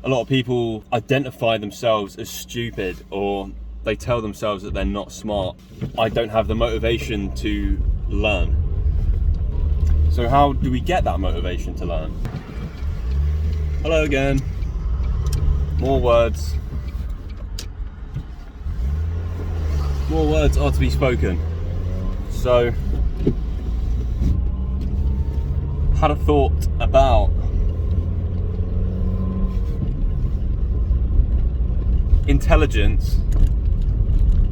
a lot of people identify themselves as stupid, or they tell themselves that they're not smart. I don't have the motivation to learn. So how do we get that motivation to learn? Hello again. More words. More words are to be spoken. So, had a thought about intelligence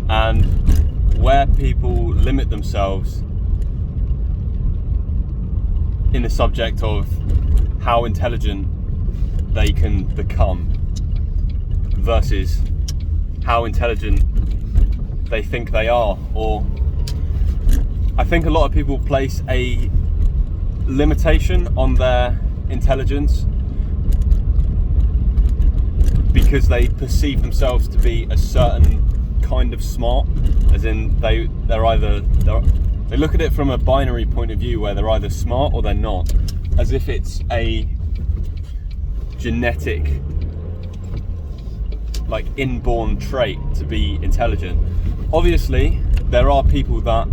and where people limit themselves in the subject of how intelligent they can become versus how intelligent they think they are. Or I think a lot of people place a limitation on their intelligence because they perceive themselves to be a certain kind of smart, as in they look at it from a binary point of view where they're either smart or they're not, as if it's a genetic, like, inborn trait to be intelligent. Obviously, there are people that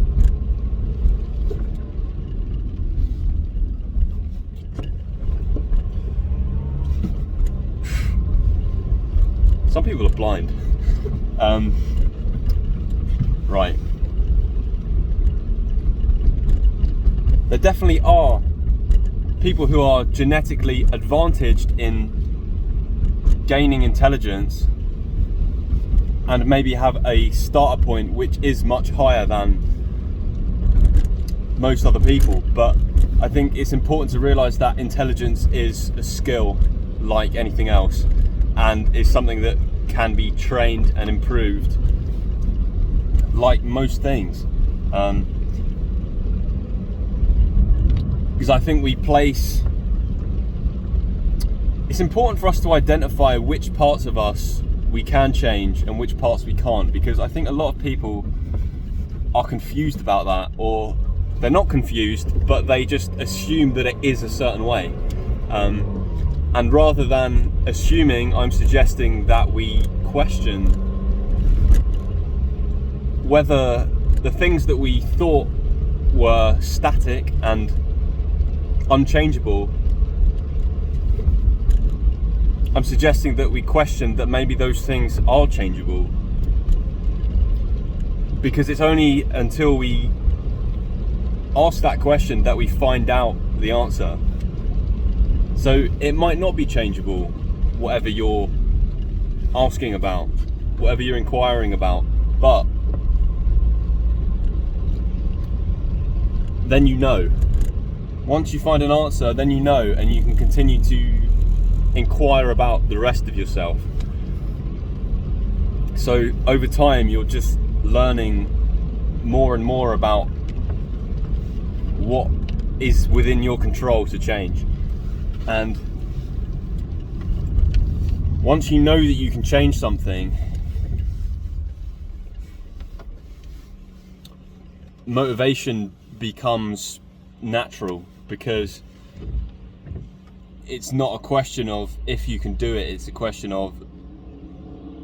some people are blind. Right. There definitely are people who are genetically advantaged in gaining intelligence and maybe have a starter point which is much higher than most other people. But I think it's important to realise that intelligence is a skill like anything else, and is something that can be trained and improved like most things. Because I think it's important for us to identify which parts of us we can change and which parts we can't, because I think a lot of people are confused about that, or they're not confused, but they just assume that it is a certain way. And rather than assuming, I'm suggesting that we question whether the things that we thought were static and unchangeable, I'm suggesting that we question that maybe those things are changeable. Because it's only until we ask that question that we find out the answer. So it might not be changeable, whatever you're asking about, whatever you're inquiring about, but then you know. Once you find an answer, then you know, and you can continue to inquire about the rest of yourself. So over time, you're just learning more and more about what is within your control to change. And once you know that you can change something, motivation becomes natural, because it's not a question of if you can do it, it's a question of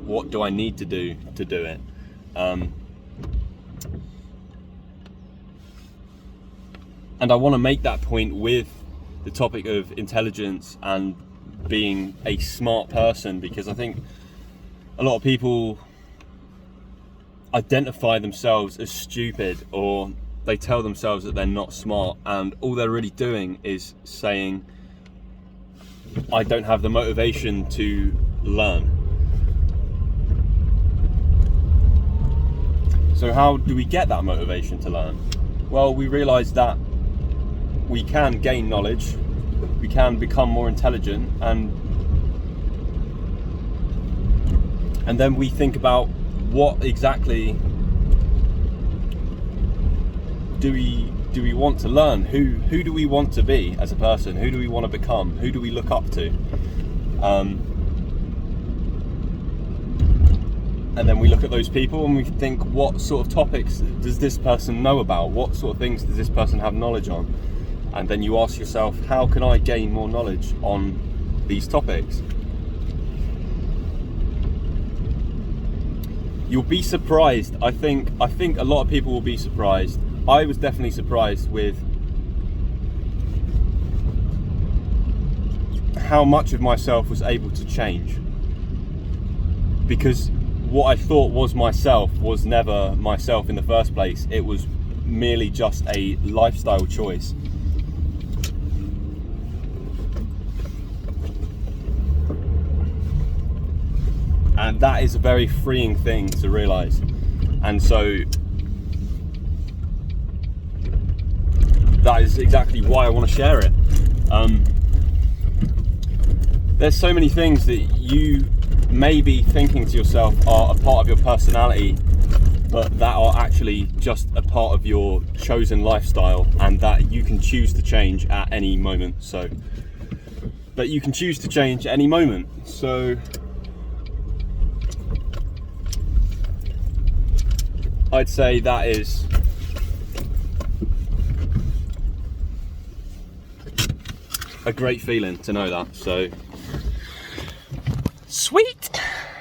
what do I need to do it. And I want to make that point with the topic of intelligence and being a smart person, because I think a lot of people identify themselves as stupid, or they tell themselves that they're not smart, and all they're really doing is saying, I don't have the motivation to learn. So how do we get that motivation to learn? Well, we realise that we can gain knowledge, we can become more intelligent, and then we think about what exactly do we want to learn? Who do we want to be as a person? Who do we want to become? Who do we look up to? And then we look at those people and we think, what sort of topics does this person know about? What sort of things does this person have knowledge on? And then you ask yourself, how can I gain more knowledge on these topics? you'll be surprised. I think a lot of people will be surprised. I was definitely surprised with how much of myself was able to change, because what I thought was myself was never myself in the first place. It was merely just a lifestyle choice. And that is a very freeing thing to realize. And so that is exactly why I want to share it. There's so many things that you may be thinking to yourself are a part of your personality, but that are actually just a part of your chosen lifestyle, and that you can choose to change at any moment. So I'd say that is a great feeling to know that. So Sweet.